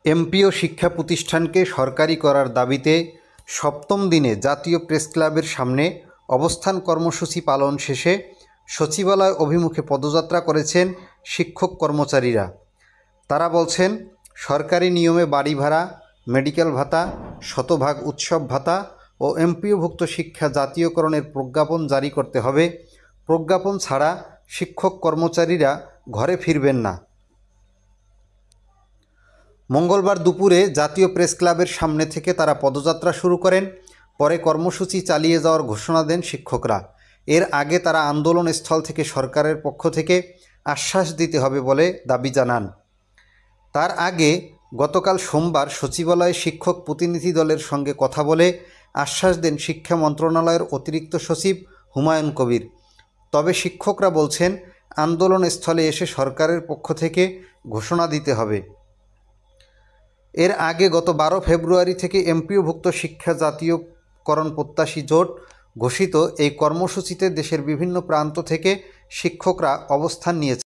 MPO শিক্ষা প্রতিষ্ঠানকে সরকারি করার দাবিতে সপ্তম দিনে জাতীয় প্রেসক্লাবের সামনে অবস্থান কর্মসূচি পালন শেষে সচিবালয় অভিমুখে পদযাত্রা করেছেন শিক্ষক কর্মচারীরা। তারা বলছেন, সরকারি নিয়মে বাড়ি ভাড়া, মেডিকেল ভাতা, শতভাগ উৎসব ভাতা ও এমপিওভুক্ত শিক্ষা জাতীয়করণের প্রজ্ঞাপন জারি করতে হবে। প্রজ্ঞাপন ছাড়া শিক্ষক কর্মচারীরা ঘরে ফিরবেন না। মঙ্গলবার দুপুরে জাতীয় প্রেসক্লাবের সামনে থেকে তারা পদযাত্রা শুরু করেন। পরে কর্মসূচি চালিয়ে যাওয়ার ঘোষণা দেন শিক্ষকরা। এর আগে তারা আন্দোলনস্থল থেকে সরকারের পক্ষ থেকে আশ্বাস দিতে হবে বলে দাবি জানান। তার আগে গতকাল সোমবার সচিবালয়ে শিক্ষক প্রতিনিধি দলের সঙ্গে কথা বলে আশ্বাস দেন শিক্ষা মন্ত্রণালয়ের অতিরিক্ত সচিব হুমায়ুন কবির। তবে শিক্ষকরা বলছেন, আন্দোলনস্থলে এসে সরকারের পক্ষ থেকে ঘোষণা দিতে হবে। এর আগে গত 12 ফেব্রুয়ারি থেকে এমপিওভুক্ত শিক্ষা জাতীয়করণ প্রত্যাশী জোট ঘোষিত এই কর্মসূচিতে দেশের বিভিন্ন প্রান্ত থেকে শিক্ষকরা অবস্থান নিয়েছে।